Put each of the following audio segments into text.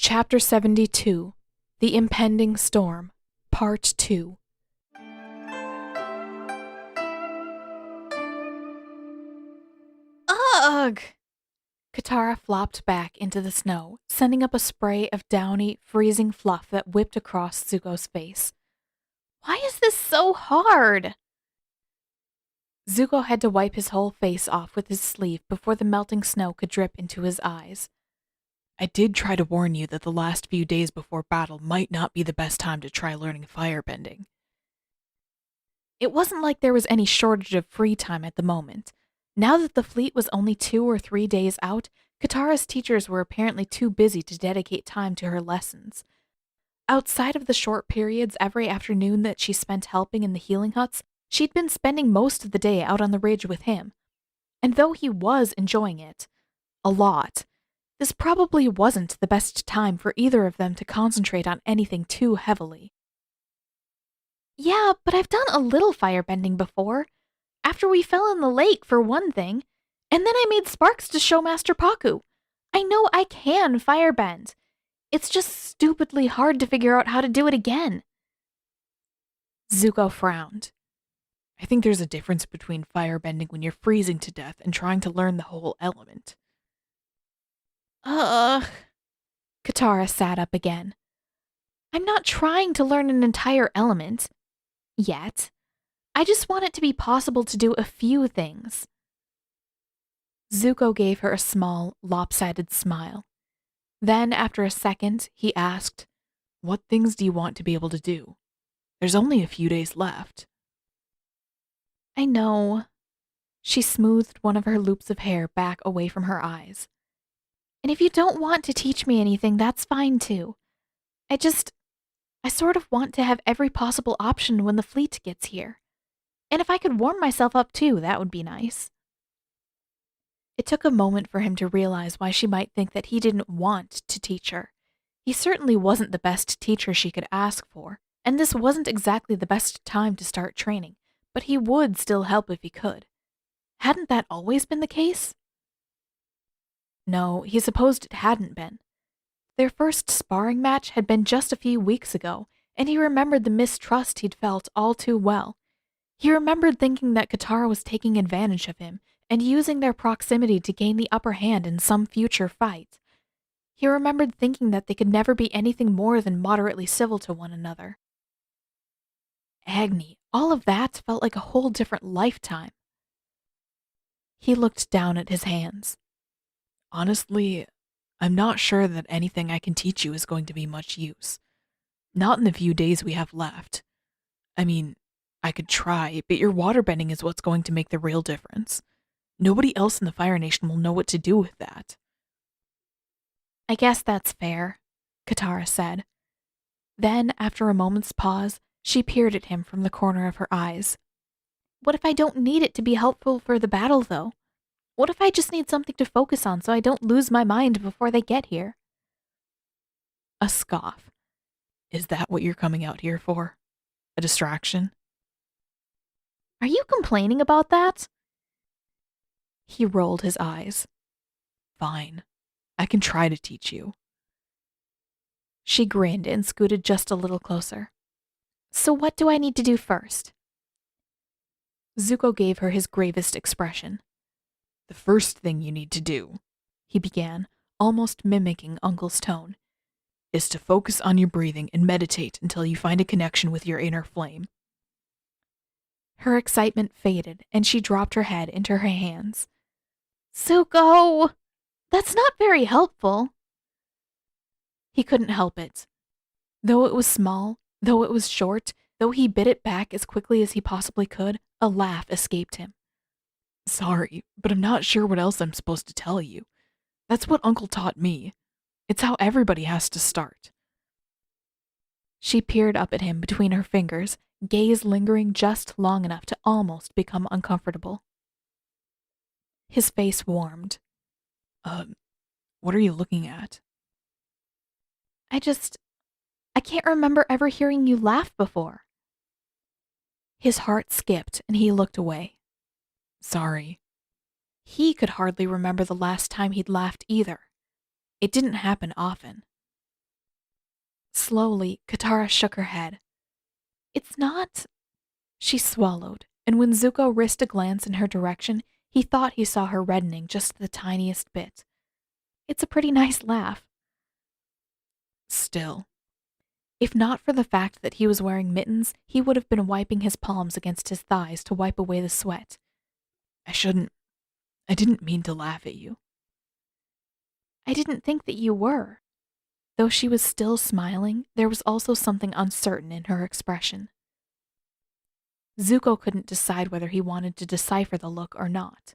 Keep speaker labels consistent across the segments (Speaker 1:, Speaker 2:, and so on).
Speaker 1: Chapter 72, The Impending Storm, Part 2. Ugh! Katara flopped back into the snow, sending up a spray of downy, freezing fluff that whipped across Zuko's face. Why is this so hard? Zuko had to wipe his whole face off with his sleeve before the melting snow could drip into his eyes.
Speaker 2: I did try to warn you that the last few days before battle might not be the best time to try learning firebending.
Speaker 1: It wasn't like there was any shortage of free time at the moment. Now that the fleet was only 2 or 3 days out, Katara's teachers were apparently too busy to dedicate time to her lessons. Outside of the short periods every afternoon that she spent helping in the healing huts, she'd been spending most of the day out on the ridge with him. And though he was enjoying it, a lot, this probably wasn't the best time for either of them to concentrate on anything too heavily. Yeah, but I've done a little firebending before. After we fell in the lake, for one thing. And then I made sparks to show Master Paku. I know I can firebend. It's just stupidly hard to figure out how to do it again. Zuko frowned.
Speaker 2: I think there's a difference between firebending when you're freezing to death and trying to learn the whole element.
Speaker 1: Katara sat up again. I'm not trying to learn an entire element. Yet. I just want it to be possible to do a few things. Zuko gave her a small, lopsided smile. Then, after a second, he asked,
Speaker 2: What things do you want to be able to do? There's only a few days left.
Speaker 1: I know. She smoothed one of her loops of hair back away from her eyes. And if you don't want to teach me anything, that's fine too. I sort of want to have every possible option when the fleet gets here. And if I could warm myself up too, that would be nice. It took a moment for him to realize why she might think that he didn't want to teach her. He certainly wasn't the best teacher she could ask for, and this wasn't exactly the best time to start training, but he would still help if he could. Hadn't that always been the case? No, he supposed it hadn't been. Their first sparring match had been just a few weeks ago, and he remembered the mistrust he'd felt all too well. He remembered thinking that Katara was taking advantage of him and using their proximity to gain the upper hand in some future fight. He remembered thinking that they could never be anything more than moderately civil to one another. Agni, all of that felt like a whole different lifetime. He looked down at his hands.
Speaker 2: Honestly, I'm not sure that anything I can teach you is going to be much use. Not in the few days we have left. I mean, I could try, but your waterbending is what's going to make the real difference. Nobody else in the Fire Nation will know what to do with that.
Speaker 1: I guess that's fair, Katara said. Then, after a moment's pause, she peered at him from the corner of her eyes. What if I don't need it to be helpful for the battle, though? What if I just need something to focus on so I don't lose my mind before they get here?
Speaker 2: A scoff. Is that what you're coming out here for? A distraction?
Speaker 1: Are you complaining about that? He rolled his eyes.
Speaker 2: Fine. I can try to teach you.
Speaker 1: She grinned and scooted just a little closer. So what do I need to do first? Zuko gave her his gravest expression.
Speaker 2: The first thing you need to do, he began, almost mimicking Uncle's tone, is to focus on your breathing and meditate until you find a connection with your inner flame.
Speaker 1: Her excitement faded, and she dropped her head into her hands. Zuko! That's not very helpful. He couldn't help it. Though it was small, though it was short, though he bit it back as quickly as he possibly could, a laugh escaped him.
Speaker 2: Sorry, but I'm not sure what else I'm supposed to tell you. That's what Uncle taught me. It's how everybody has to start.
Speaker 1: She peered up at him between her fingers, gaze lingering just long enough to almost become uncomfortable. His face warmed.
Speaker 2: What are you looking at?
Speaker 1: I can't remember ever hearing you laugh before. His heart skipped and he looked away.
Speaker 2: Sorry.
Speaker 1: He could hardly remember the last time he'd laughed either. It didn't happen often. Slowly, Katara shook her head. It's not. She swallowed, and when Zuko risked a glance in her direction, he thought he saw her reddening just the tiniest bit. It's a pretty nice laugh.
Speaker 2: Still,
Speaker 1: If not for the fact that he was wearing mittens, he would have been wiping his palms against his thighs to wipe away the sweat.
Speaker 2: I didn't mean to laugh at you.
Speaker 1: I didn't think that you were. Though she was still smiling, there was also something uncertain in her expression. Zuko couldn't decide whether he wanted to decipher the look or not.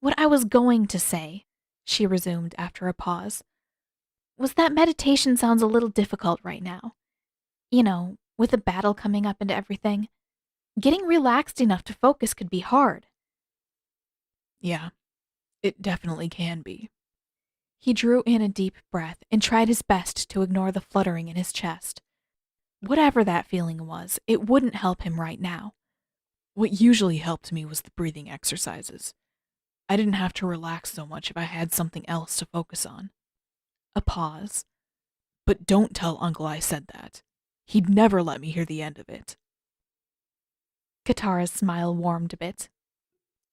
Speaker 1: What I was going to say, she resumed after a pause, was that meditation sounds a little difficult right now. You know, with the battle coming up and everything. Getting relaxed enough to focus could be hard.
Speaker 2: Yeah, it definitely can be.
Speaker 1: He drew in a deep breath and tried his best to ignore the fluttering in his chest. Whatever that feeling was, it wouldn't help him right now.
Speaker 2: What usually helped me was the breathing exercises. I didn't have to relax so much if I had something else to focus on. A pause. But don't tell Uncle I said that. He'd never let me hear the end of it.
Speaker 1: Katara's smile warmed a bit.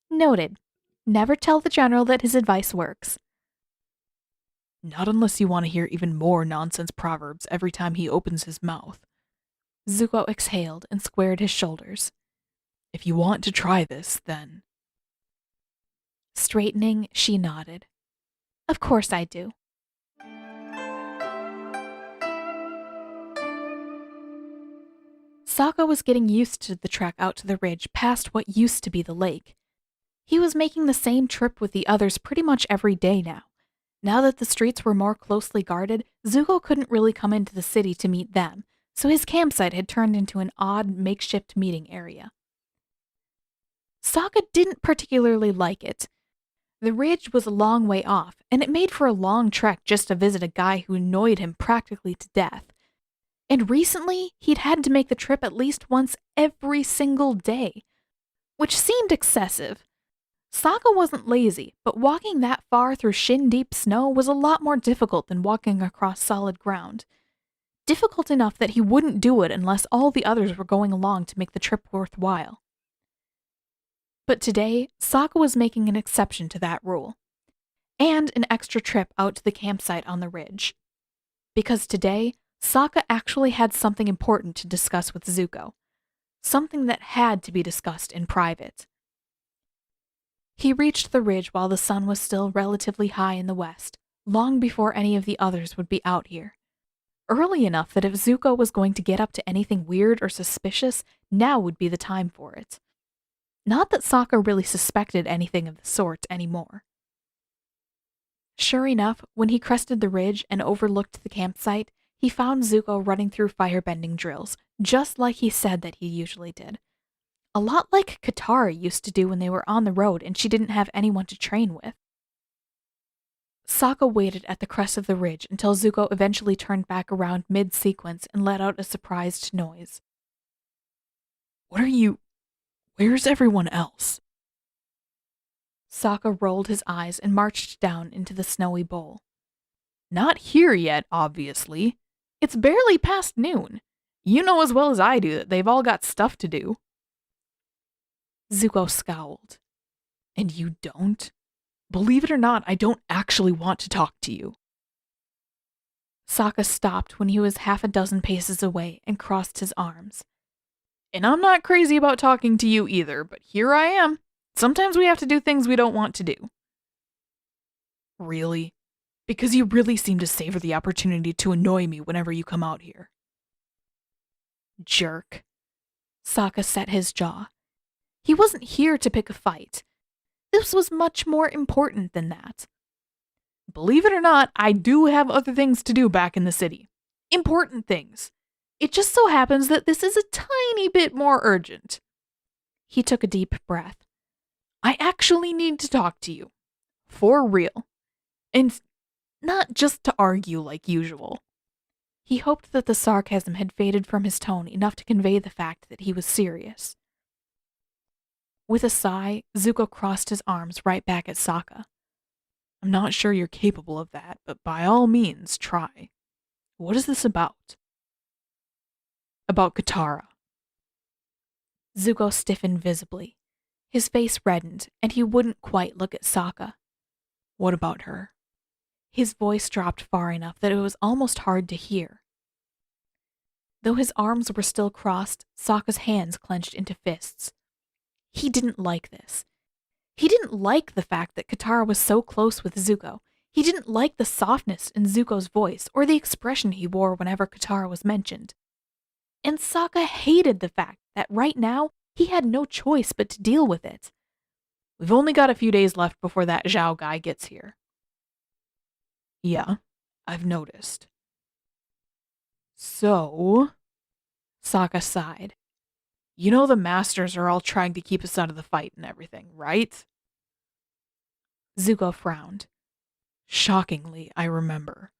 Speaker 1: Noted. Never tell the general that his advice works.
Speaker 2: Not unless you want to hear even more nonsense proverbs every time he opens his mouth.
Speaker 1: Zuko exhaled and squared his shoulders.
Speaker 2: If you want to try this, then.
Speaker 1: Straightening, she nodded. Of course I do. Sokka was getting used to the trek out to the ridge past what used to be the lake. He was making the same trip with the others pretty much every day now. Now that the streets were more closely guarded, Zuko couldn't really come into the city to meet them, so his campsite had turned into an odd makeshift meeting area. Sokka didn't particularly like it. The ridge was a long way off, and it made for a long trek just to visit a guy who annoyed him practically to death. And recently, he'd had to make the trip at least once every single day, which seemed excessive. Sokka wasn't lazy, but walking that far through shin-deep snow was a lot more difficult than walking across solid ground. Difficult enough that he wouldn't do it unless all the others were going along to make the trip worthwhile. But today, Sokka was making an exception to that rule, and an extra trip out to the campsite on the ridge. Because today, Sokka actually had something important to discuss with Zuko, something that had to be discussed in private. He reached the ridge while the sun was still relatively high in the west, long before any of the others would be out here. Early enough that if Zuko was going to get up to anything weird or suspicious, now would be the time for it. Not that Sokka really suspected anything of the sort anymore. Sure enough, when he crested the ridge and overlooked the campsite, he found Zuko running through firebending drills, just like he said that he usually did. A lot like Katara used to do when they were on the road and she didn't have anyone to train with. Sokka waited at the crest of the ridge until Zuko eventually turned back around mid-sequence and let out a surprised noise.
Speaker 2: Where's everyone else?
Speaker 1: Sokka rolled his eyes and marched down into the snowy bowl.
Speaker 2: Not here yet, obviously. It's barely past noon. You know as well as I do that they've all got stuff to do.
Speaker 1: Zuko scowled.
Speaker 2: And you don't? Believe it or not, I don't actually want to talk to you.
Speaker 1: Sokka stopped when he was half a dozen paces away and crossed his arms.
Speaker 2: And I'm not crazy about talking to you either, but here I am. Sometimes we have to do things we don't want to do. Really? Because you really seem to savor the opportunity to annoy me whenever you come out here.
Speaker 1: Jerk. Sokka set his jaw. He wasn't here to pick a fight. This was much more important than that.
Speaker 2: Believe it or not, I do have other things to do back in the city. Important things. It just so happens that this is a tiny bit more urgent.
Speaker 1: He took a deep breath.
Speaker 2: I actually need to talk to you. For real. And not just to argue like usual.
Speaker 1: He hoped that the sarcasm had faded from his tone enough to convey the fact that he was serious. With a sigh, Zuko crossed his arms right back at Sokka.
Speaker 2: I'm not sure you're capable of that, but by all means, try. What is this about? About Katara.
Speaker 1: Zuko stiffened visibly. His face reddened, and he wouldn't quite look at Sokka.
Speaker 2: What about her?
Speaker 1: His voice dropped far enough that it was almost hard to hear. Though his arms were still crossed, Sokka's hands clenched into fists. He didn't like this. He didn't like the fact that Katara was so close with Zuko. He didn't like the softness in Zuko's voice or the expression he wore whenever Katara was mentioned. And Sokka hated the fact that right now he had no choice but to deal with it.
Speaker 2: We've only got a few days left before that Zhao guy gets here. Yeah, I've noticed. So, Sokka sighed. You know the masters are all trying to keep us out of the fight and everything, right?
Speaker 1: Zuko frowned.
Speaker 2: Shockingly, I remember.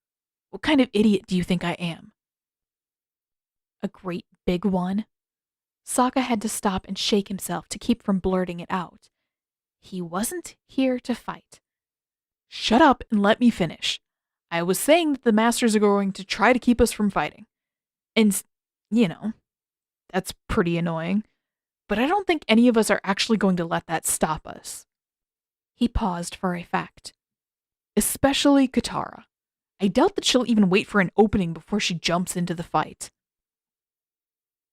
Speaker 2: What kind of idiot do you think I am?
Speaker 1: A great big one? Sokka had to stop and shake himself to keep from blurting it out. He wasn't here to fight.
Speaker 2: Shut up and let me finish. I was saying that the masters are going to try to keep us from fighting. And, you know, that's pretty annoying. But I don't think any of us are actually going to let that stop us.
Speaker 1: He paused for effect.
Speaker 2: Especially Katara. I doubt that she'll even wait for an opening before she jumps into the fight.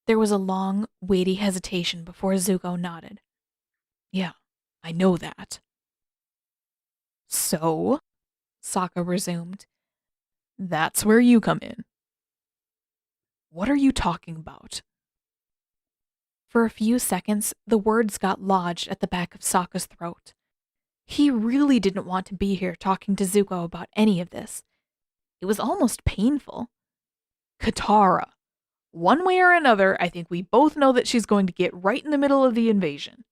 Speaker 1: There was a long, weighty hesitation before Zuko nodded.
Speaker 2: Yeah, I know that.
Speaker 1: So? Sokka resumed.
Speaker 2: That's where you come in. What are you talking about?
Speaker 1: For a few seconds, the words got lodged at the back of Sokka's throat. He really didn't want to be here talking to Zuko about any of this. It was almost painful.
Speaker 2: Katara. One way or another, I think we both know that she's going to get right in the middle of the invasion.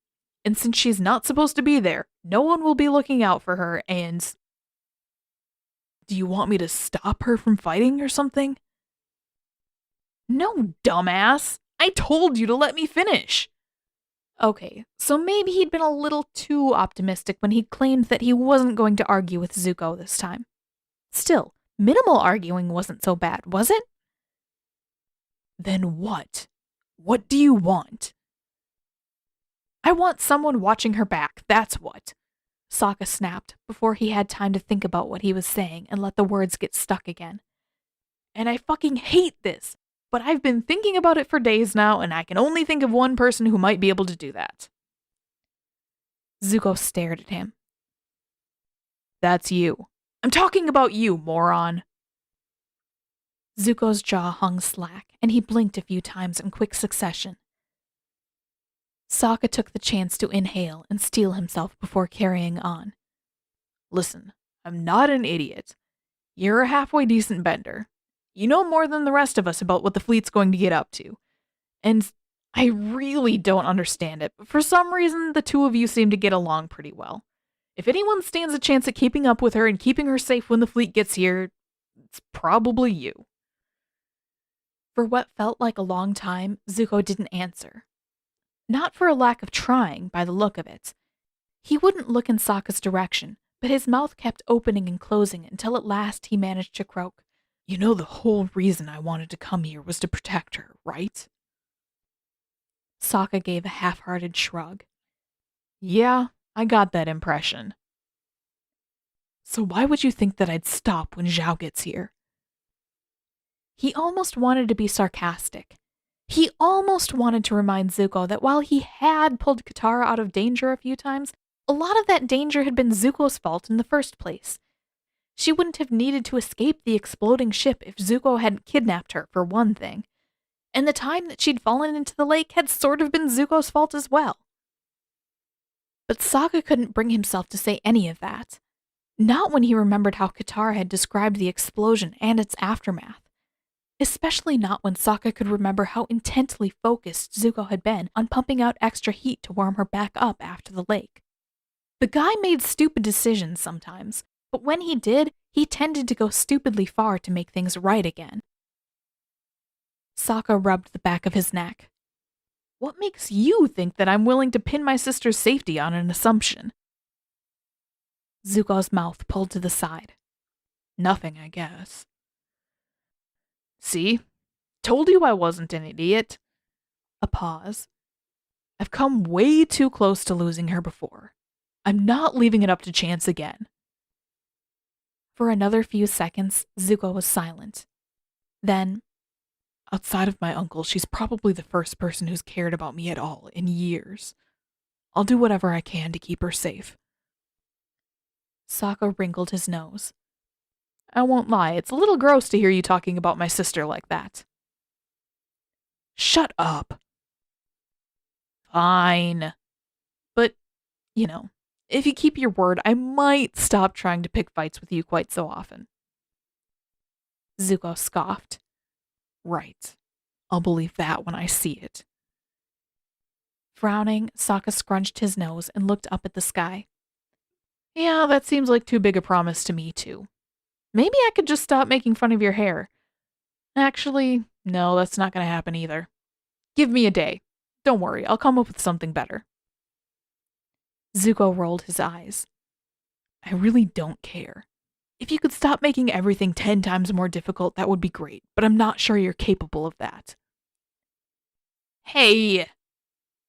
Speaker 2: And since she's not supposed to be there, no one will be looking out for her, and... Do you want me to stop her from fighting or something? No, dumbass! I told you to let me finish!
Speaker 1: Okay, so maybe he'd been a little too optimistic when he claimed that he wasn't going to argue with Zuko this time. Still, minimal arguing wasn't so bad, was it?
Speaker 2: Then what? What do you want?
Speaker 1: I want someone watching her back, that's what. Sokka snapped before he had time to think about what he was saying and let the words get stuck again.
Speaker 2: And I fucking hate this, but I've been thinking about it for days now, and I can only think of one person who might be able to do that.
Speaker 1: Zuko stared at him.
Speaker 2: That's you. I'm talking about you, moron.
Speaker 1: Zuko's jaw hung slack, and he blinked a few times in quick succession. Sokka took the chance to inhale and steel himself before carrying on.
Speaker 2: Listen, I'm not an idiot. You're a halfway decent bender. You know more than the rest of us about what the fleet's going to get up to. And I really don't understand it, but for some reason, the two of you seem to get along pretty well. If anyone stands a chance at keeping up with her and keeping her safe when the fleet gets here, it's probably you.
Speaker 1: For what felt like a long time, Zuko didn't answer. Not for a lack of trying, by the look of it. He wouldn't look in Sokka's direction, but his mouth kept opening and closing until at last he managed to croak.
Speaker 2: You know the whole reason I wanted to come here was to protect her, right?
Speaker 1: Sokka gave a half-hearted shrug.
Speaker 2: Yeah, I got that impression. So why would you think that I'd stop when Zhao gets here?
Speaker 1: He almost wanted to be sarcastic. He almost wanted to remind Zuko that while he had pulled Katara out of danger a few times, a lot of that danger had been Zuko's fault in the first place. She wouldn't have needed to escape the exploding ship if Zuko hadn't kidnapped her, for one thing. And the time that she'd fallen into the lake had sort of been Zuko's fault as well. But Sokka couldn't bring himself to say any of that. Not when he remembered how Katara had described the explosion and its aftermath. Especially not when Sokka could remember how intently focused Zuko had been on pumping out extra heat to warm her back up after the lake. The guy made stupid decisions sometimes, but when he did, he tended to go stupidly far to make things right again. Sokka rubbed the back of his neck.
Speaker 2: What makes you think that I'm willing to pin my sister's safety on an assumption?
Speaker 1: Zuko's mouth pulled to the side.
Speaker 2: Nothing, I guess. See? Told you I wasn't an idiot. A pause. I've come way too close to losing her before. I'm not leaving it up to chance again.
Speaker 1: For another few seconds, Zuko was silent. Then,
Speaker 2: Outside of my uncle, she's probably the first person who's cared about me at all in years. I'll do whatever I can to keep her safe.
Speaker 1: Sokka wrinkled his nose.
Speaker 2: I won't lie, it's a little gross to hear you talking about my sister like that. Shut up. Fine. But, if you keep your word, I might stop trying to pick fights with you quite so often.
Speaker 1: Zuko scoffed.
Speaker 2: Right. I'll believe that when I see it.
Speaker 1: Frowning, Sokka scrunched his nose and looked up at the sky.
Speaker 2: Yeah, that seems like too big a promise to me, too. Maybe I could just stop making fun of your hair. Actually, no, that's not going to happen either. Give me a day. Don't worry, I'll come up with something better.
Speaker 1: Zuko rolled his eyes.
Speaker 2: I really don't care. If you could stop making everything 10 times more difficult, that would be great, but I'm not sure you're capable of that. Hey,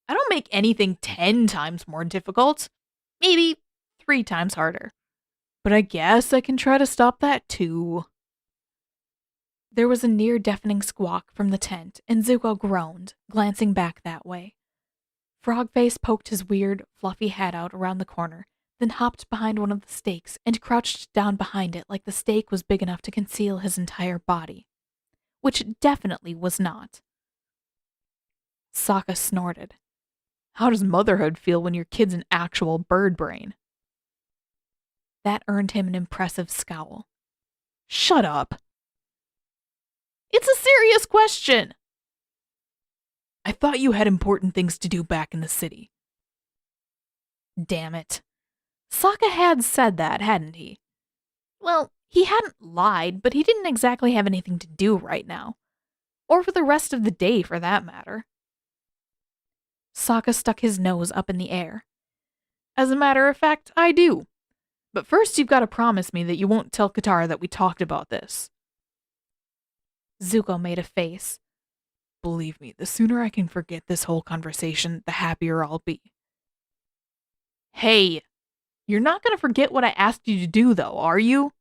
Speaker 2: I don't make anything 10 times more difficult. Maybe 3 times harder. But I guess I can try to stop that too.
Speaker 1: There was a near-deafening squawk from the tent, and Zuko groaned, glancing back that way. Frogface poked his weird, fluffy head out around the corner, then hopped behind one of the stakes and crouched down behind it like the stake was big enough to conceal his entire body. Which it definitely was not. Sokka snorted.
Speaker 2: How does motherhood feel when your kid's an actual bird brain?
Speaker 1: That earned him an impressive scowl.
Speaker 2: Shut up. It's a serious question. I thought you had important things to do back in the city.
Speaker 1: Damn it.
Speaker 2: Sokka had said that, hadn't he?
Speaker 1: Well, he hadn't lied, but he didn't exactly have anything to do right now. Or for the rest of the day, for that matter. Sokka stuck his nose up in the air.
Speaker 2: As a matter of fact, I do. But first you've got to promise me that you won't tell Katara that we talked about this.
Speaker 1: Zuko made a face.
Speaker 2: Believe me, the sooner I can forget this whole conversation, the happier I'll be. Hey, you're not going to forget what I asked you to do, though, are you?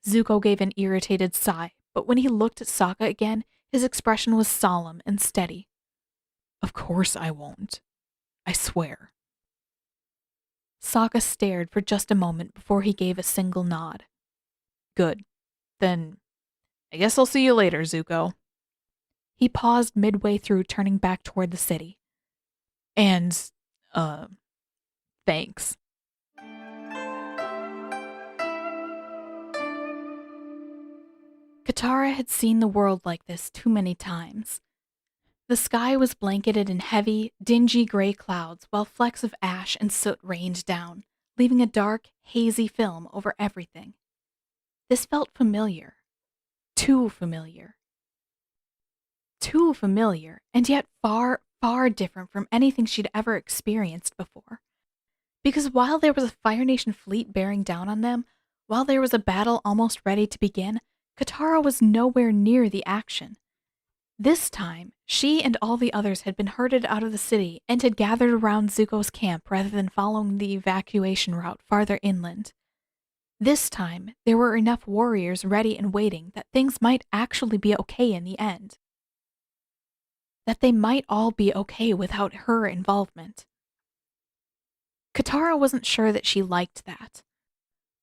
Speaker 1: Zuko gave an irritated sigh, but when he looked at Sokka again, his expression was solemn and steady.
Speaker 2: Of course I won't. I swear.
Speaker 1: Sokka stared for just a moment before he gave a single nod.
Speaker 2: Good. Then, I guess I'll see you later, Zuko.
Speaker 1: He paused midway through turning back toward the city.
Speaker 2: And, thanks.
Speaker 1: Katara had seen the world like this too many times. The sky was blanketed in heavy, dingy gray clouds while flecks of ash and soot rained down, leaving a dark, hazy film over everything. This felt familiar. Too familiar. Too familiar, and yet far, far different from anything she'd ever experienced before. Because while there was a Fire Nation fleet bearing down on them, while there was a battle almost ready to begin, Katara was nowhere near the action. This time, she and all the others had been herded out of the city and had gathered around Zuko's camp rather than following the evacuation route farther inland. This time, there were enough warriors ready and waiting that things might actually be okay in the end. That they might all be okay without her involvement. Katara wasn't sure that she liked that.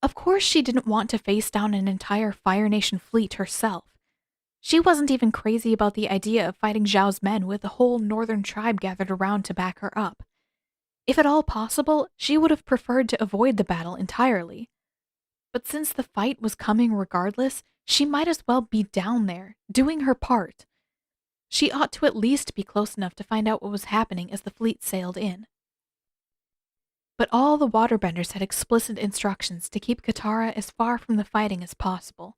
Speaker 1: Of course she didn't want to face down an entire Fire Nation fleet herself. She wasn't even crazy about the idea of fighting Zhao's men with the whole northern tribe gathered around to back her up. If at all possible, she would have preferred to avoid the battle entirely. But since the fight was coming regardless, she might as well be down there, doing her part. She ought to at least be close enough to find out what was happening as the fleet sailed in. But all the waterbenders had explicit instructions to keep Katara as far from the fighting as possible.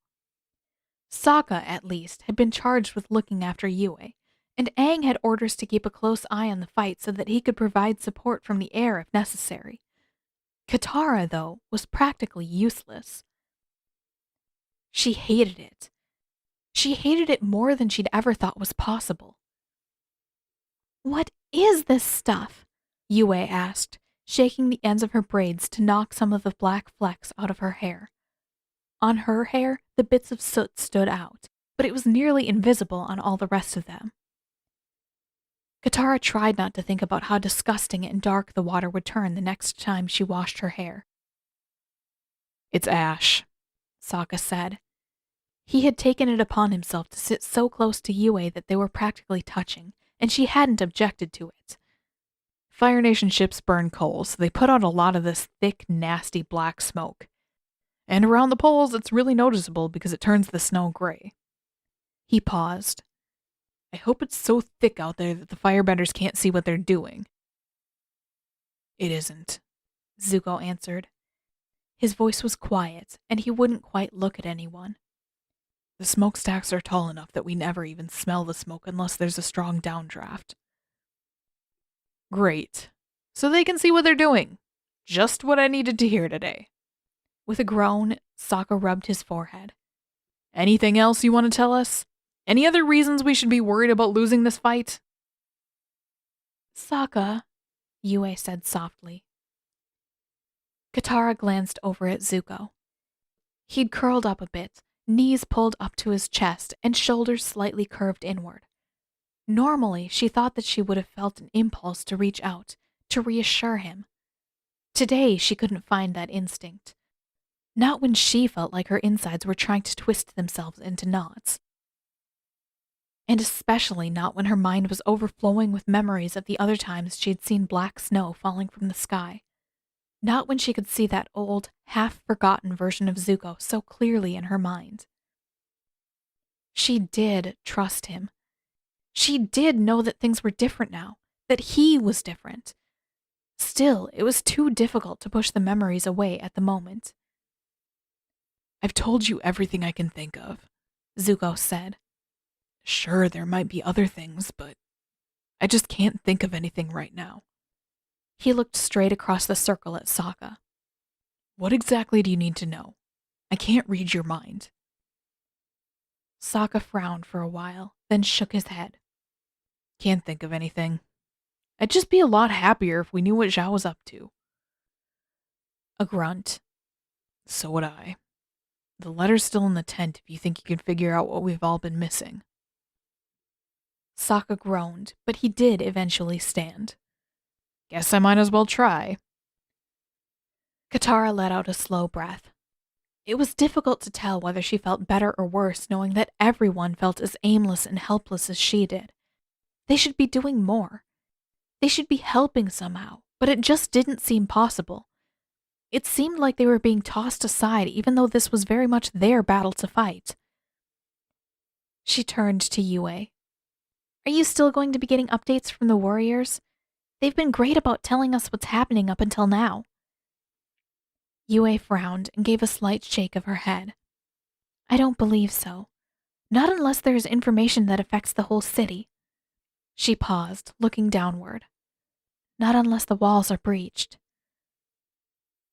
Speaker 1: Sokka, at least, had been charged with looking after Yue, and Aang had orders to keep a close eye on the fight so that he could provide support from the air if necessary. Katara, though, was practically useless. She hated it. She hated it more than she'd ever thought was possible. "What is this stuff?" Yue asked, shaking the ends of her braids to knock some of the black flecks out of her hair. On her hair, the bits of soot stood out, but it was nearly invisible on all the rest of them. Katara tried not to think about how disgusting and dark the water would turn the next time she washed her hair.
Speaker 2: "It's ash,"
Speaker 1: Sokka said. He had taken it upon himself to sit so close to Yue that they were practically touching, and she hadn't objected to it.
Speaker 2: "Fire Nation ships burn coal, so they put out a lot of this thick, nasty black smoke. And around the poles, it's really noticeable because it turns the snow gray."
Speaker 1: He paused.
Speaker 2: "I hope it's so thick out there that the firebenders can't see what they're doing."
Speaker 1: "It isn't," Zuko answered. His voice was quiet, and he wouldn't quite look at anyone.
Speaker 2: "The smokestacks are tall enough that we never even smell the smoke unless there's a strong downdraft." "Great. So they can see what they're doing. Just what I needed to hear today."
Speaker 1: With a groan, Sokka rubbed his forehead.
Speaker 2: "Anything else you want to tell us? Any other reasons we should be worried about losing this fight?"
Speaker 1: "Sokka," Yue said softly. Katara glanced over at Zuko. He'd curled up a bit, knees pulled up to his chest and shoulders slightly curved inward. Normally, she thought that she would have felt an impulse to reach out, to reassure him. Today, she couldn't find that instinct. Not when she felt like her insides were trying to twist themselves into knots. And especially not when her mind was overflowing with memories of the other times she had seen black snow falling from the sky. Not when she could see that old, half-forgotten version of Zuko so clearly in her mind. She did trust him. She did know that things were different now, that he was different. Still, it was too difficult to push the memories away at the moment.
Speaker 2: "I've told you everything I can think of,"
Speaker 1: Zuko said.
Speaker 2: "Sure, there might be other things, but I just can't think of anything right now."
Speaker 1: He looked straight across the circle at Sokka.
Speaker 2: "What exactly do you need to know? I can't read your mind."
Speaker 1: Sokka frowned for a while, then shook his head.
Speaker 2: "Can't think of anything. I'd just be a lot happier if we knew what Zhao was up to."
Speaker 1: A grunt.
Speaker 2: "So would I. The letter's still in the tent if you think you can figure out what we've all been missing."
Speaker 1: Sokka groaned, but he did eventually stand.
Speaker 2: "Guess I might as well try."
Speaker 1: Katara let out a slow breath. It was difficult to tell whether she felt better or worse knowing that everyone felt as aimless and helpless as she did. They should be doing more. They should be helping somehow, but it just didn't seem possible. It seemed like they were being tossed aside even though this was very much their battle to fight. She turned to Yue. "Are you still going to be getting updates from the warriors? They've been great about telling us what's happening up until now." Yue frowned and gave a slight shake of her head. "I don't believe so. Not unless there is information that affects the whole city." She paused, looking downward. "Not unless the walls are breached."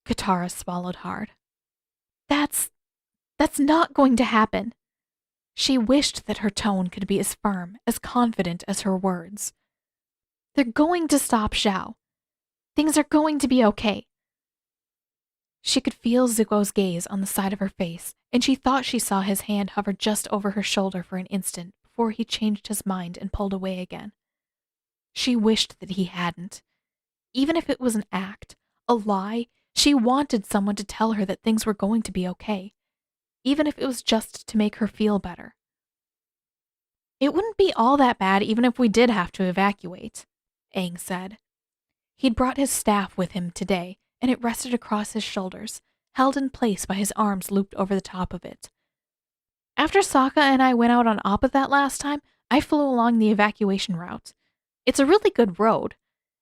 Speaker 1: Katara swallowed hard. That's not going to happen." She wished that her tone could be as firm, as confident as her words. "They're going to stop Zhao. Things are going to be okay." She could feel Zuko's gaze on the side of her face, and she thought she saw his hand hover just over her shoulder for an instant before he changed his mind and pulled away again. She wished that he hadn't. Even if it was an act, a lie, she wanted someone to tell her that things were going to be okay, even if it was just to make her feel better. "It wouldn't be all that bad even if we did have to evacuate," Aang said. He'd brought his staff with him today, and it rested across his shoulders, held in place by his arms looped over the top of it. "After Sokka and I went out on Appa that last time, I flew along the evacuation route. It's a really good road,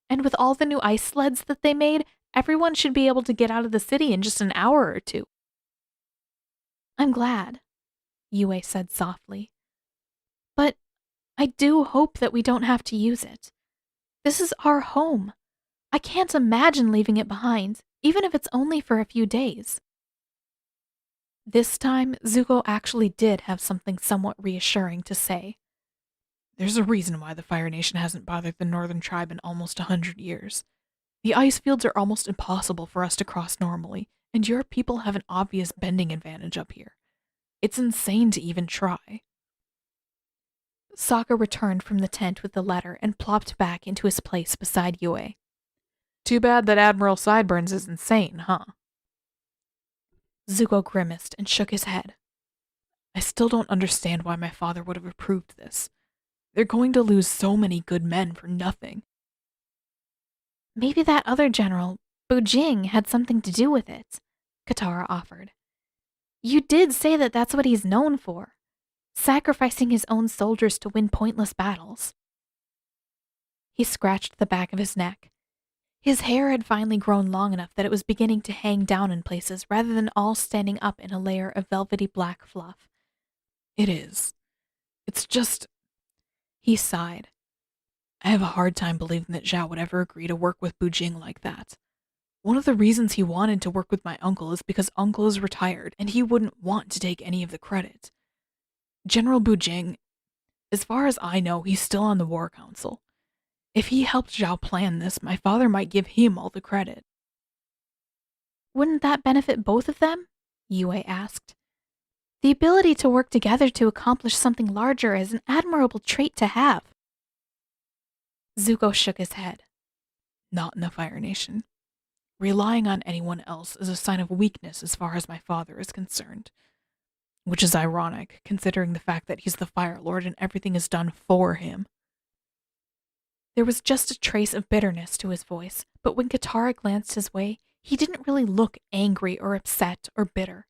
Speaker 1: and with all the new ice sleds that they made, everyone should be able to get out of the city in just an hour or two." "I'm glad," Yue said softly. "But I do hope that we don't have to use it. This is our home. I can't imagine leaving it behind, even if it's only for a few days." This time, Zuko actually did have something somewhat reassuring to say.
Speaker 2: There's a reason why the Fire Nation hasn't bothered the Northern Tribe in almost 100 years. The ice fields are almost impossible for us to cross normally, and your people have an obvious bending advantage up here. It's insane to even try.
Speaker 1: Sokka returned from the tent with the letter and plopped back into his place beside Yue.
Speaker 2: Too bad that Admiral Sideburns is insane, huh?
Speaker 1: Zuko grimaced and shook his head.
Speaker 2: I still don't understand why my father would have approved this. They're going to lose so many good men for nothing.
Speaker 1: Maybe that other general, Bujing, had something to do with it, Katara offered. You did say that that's what he's known for, sacrificing his own soldiers to win pointless battles. He scratched the back of his neck. His hair had finally grown long enough that it was beginning to hang down in places rather than all standing up in a layer of velvety black fluff.
Speaker 2: It is. It's just...
Speaker 1: He sighed.
Speaker 2: I have a hard time believing that Zhao would ever agree to work with Bujing like that. One of the reasons he wanted to work with my uncle is because uncle is retired and he wouldn't want to take any of the credit. General Bujing, as far as I know, he's still on the War Council. If he helped Zhao plan this, my father might give him all the credit.
Speaker 1: Wouldn't that benefit both of them? Yue asked. The ability to work together to accomplish something larger is an admirable trait to have. Zuko shook his head.
Speaker 2: Not in the Fire Nation. Relying on anyone else is a sign of weakness as far as my father is concerned. Which is ironic, considering the fact that he's the Fire Lord and everything is done for him.
Speaker 1: There was just a trace of bitterness to his voice, but when Katara glanced his way, he didn't really look angry or upset or bitter.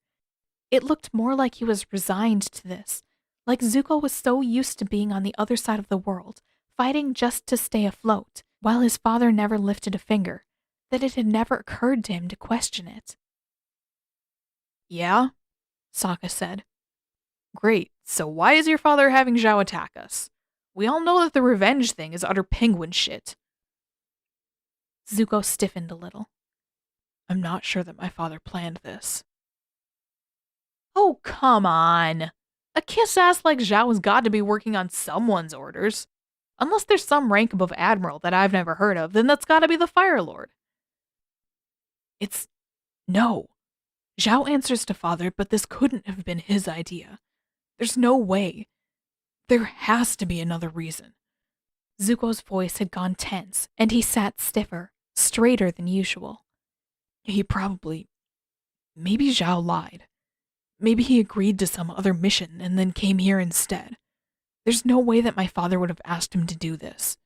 Speaker 1: It looked more like he was resigned to this, like Zuko was so used to being on the other side of the world, fighting just to stay afloat, while his father never lifted a finger, that it had never occurred to him to question it.
Speaker 2: Yeah? Sokka said. Great, so why is your father having Zhao attack us? We all know that the revenge thing is utter penguin shit.
Speaker 1: Zuko stiffened a little.
Speaker 2: I'm not sure that my father planned this.
Speaker 1: Oh, come on. A kiss-ass like Zhao has got to be working on someone's orders. Unless there's some rank above Admiral that I've never heard of, then that's got to be the Fire Lord.
Speaker 2: No. Zhao answers to father, but this couldn't have been his idea. There's no way. There has to be another reason.
Speaker 1: Zuko's voice had gone tense, and he sat stiffer, straighter than usual.
Speaker 2: Maybe Zhao lied. Maybe he agreed to some other mission and then came here instead. There's no way that my father would have asked him to do this.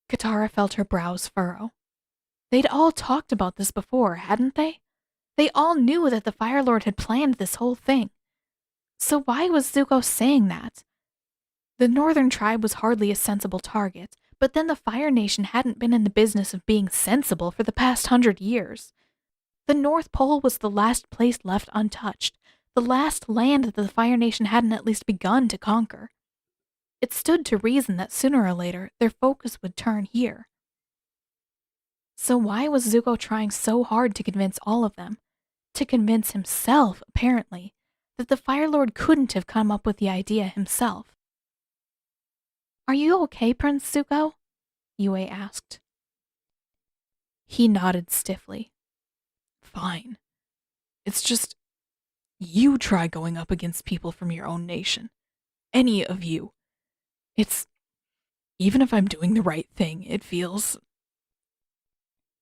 Speaker 1: Katara felt her brows furrow. They'd all talked about this before, hadn't they? They all knew that the Fire Lord had planned this whole thing. So why was Zuko saying that? The Northern Tribe was hardly a sensible target, but then the Fire Nation hadn't been in the business of being sensible for the past 100 years. The North Pole was the last place left untouched, the last land that the Fire Nation hadn't at least begun to conquer. It stood to reason that sooner or later their focus would turn here. So why was Zuko trying so hard to convince all of them, to convince himself, apparently, that the Fire Lord couldn't have come up with the idea himself? Are you okay, Prince Zuko? Yue asked. He nodded stiffly.
Speaker 2: Fine. It's just, you try going up against people from your own nation. Any of you. Even if I'm doing the right thing, it feels...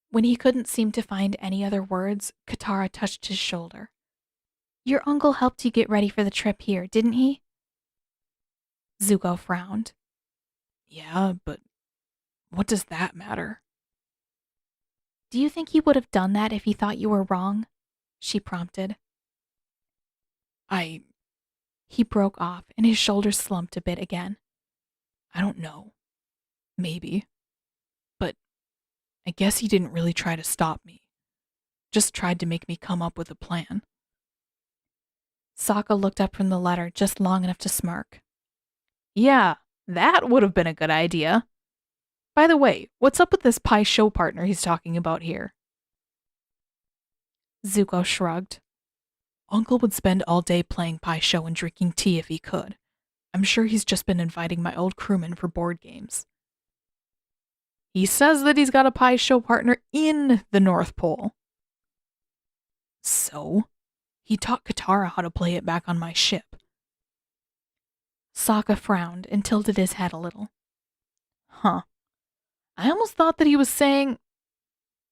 Speaker 1: When he couldn't seem to find any other words, Katara touched his shoulder. Your uncle helped you get ready for the trip here, didn't he? Zuko frowned.
Speaker 2: Yeah, but what does that matter?
Speaker 1: Do you think he would have done that if he thought you were wrong? She prompted.
Speaker 2: He broke off, and his shoulders slumped a bit again. I don't know. Maybe. But I guess he didn't really try to stop me. Just tried to make me come up with a plan.
Speaker 1: Sokka looked up from the letter just long enough to smirk.
Speaker 2: Yeah, that would have been a good idea. By the way, what's up with this pie show partner he's talking about here?
Speaker 1: Zuko shrugged.
Speaker 2: Uncle would spend all day playing Pai Sho and drinking tea if he could. I'm sure he's just been inviting my old crewmen for board games. He says that he's got a Pai Sho partner in the North Pole. So? He taught Katara how to play it back on my ship.
Speaker 1: Sokka frowned and tilted his head a little.
Speaker 2: Huh. I almost thought that he was saying...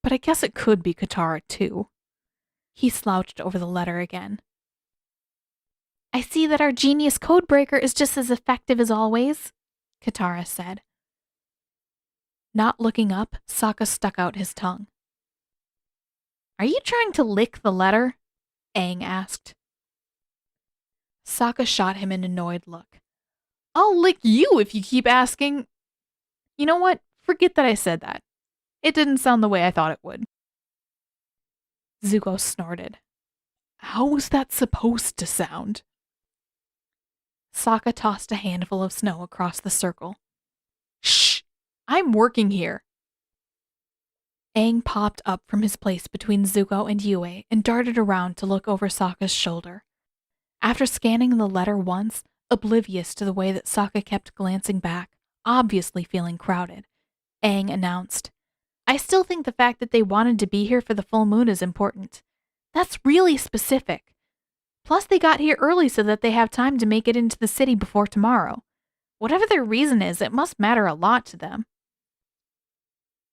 Speaker 2: But I guess it could be Katara, too.
Speaker 1: He slouched over the letter again. I see that our genius codebreaker is just as effective as always, Katara said. Not looking up, Sokka stuck out his tongue. Are you trying to lick the letter? Aang asked. Sokka shot him an annoyed look.
Speaker 2: I'll lick you if you keep asking. You know what? Forget that I said that. It didn't sound the way I thought it would.
Speaker 1: Zuko snorted.
Speaker 2: How was that supposed to sound?
Speaker 1: Sokka tossed a handful of snow across the circle.
Speaker 2: Shh! I'm working here.
Speaker 1: Aang popped up from his place between Zuko and Yue and darted around to look over Sokka's shoulder. After scanning the letter once, oblivious to the way that Sokka kept glancing back, obviously feeling crowded, Aang announced, I still think the fact that they wanted to be here for the full moon is important. That's really specific. Plus, they got here early so that they have time to make it into the city before tomorrow. Whatever their reason is, it must matter a lot to them.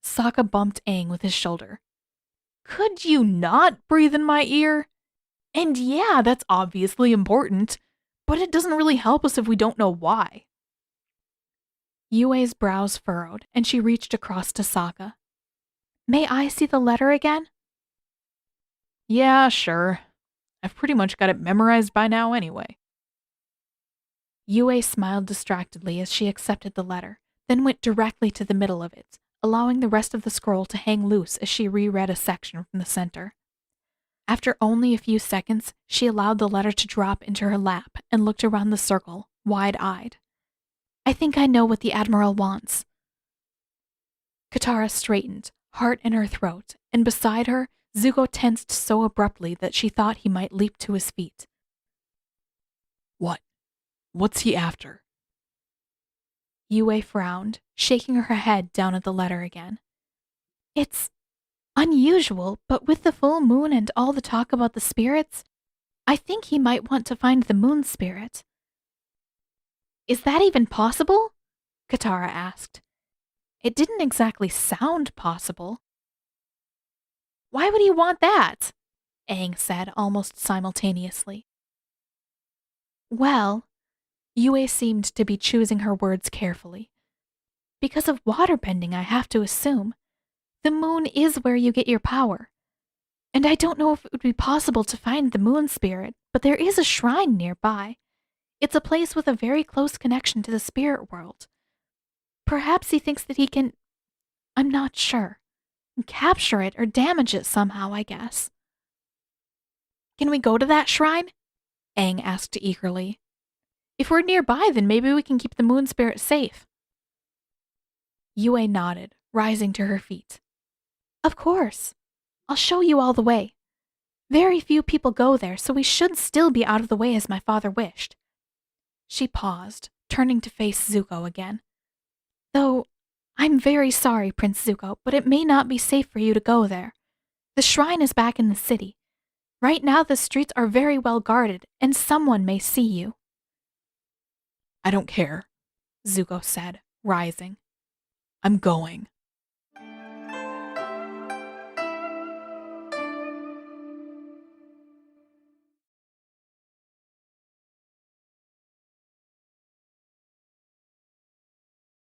Speaker 1: Sokka bumped Aang with his shoulder.
Speaker 2: Could you not breathe in my ear? And yeah, that's obviously important, but it doesn't really help us if we don't know why.
Speaker 1: Yue's brows furrowed, and she reached across to Sokka. May I see the letter again?
Speaker 2: Yeah, sure. I've pretty much got it memorized by now anyway.
Speaker 1: Yue smiled distractedly as she accepted the letter, then went directly to the middle of it, allowing the rest of the scroll to hang loose as she reread a section from the center. After only a few seconds, she allowed the letter to drop into her lap and looked around the circle, wide-eyed. I think I know what the Admiral wants. Katara straightened, heart in her throat, and beside her, Zuko tensed so abruptly that she thought he might leap to his feet.
Speaker 2: What? What's he after?
Speaker 1: Yue frowned, shaking her head down at the letter again. It's unusual, but with the full moon and all the talk about the spirits, I think he might want to find the moon spirit. Is that even possible? Katara asked. It didn't exactly sound possible. Why would he want that? Aang said almost simultaneously. Well, Yue seemed to be choosing her words carefully. Because of waterbending, I have to assume. The moon is where you get your power. And I don't know if it would be possible to find the moon spirit, but there is a shrine nearby. It's a place with a very close connection to the spirit world. Perhaps he thinks that he can... I'm not sure. Capture it or damage it somehow, I guess. Can we go to that shrine? Aang asked eagerly. If we're nearby, then maybe we can keep the moon spirit safe. Yue nodded, rising to her feet. Of course. I'll show you all the way. Very few people go there, so we should still be out of the way as my father wished. She paused, turning to face Zuko again. Though, I'm very sorry, Prince Zuko, but it may not be safe for you to go there. The shrine is back in the city. Right now the streets are very well guarded, and someone may see you.
Speaker 2: I don't care, Zuko said, rising. I'm going.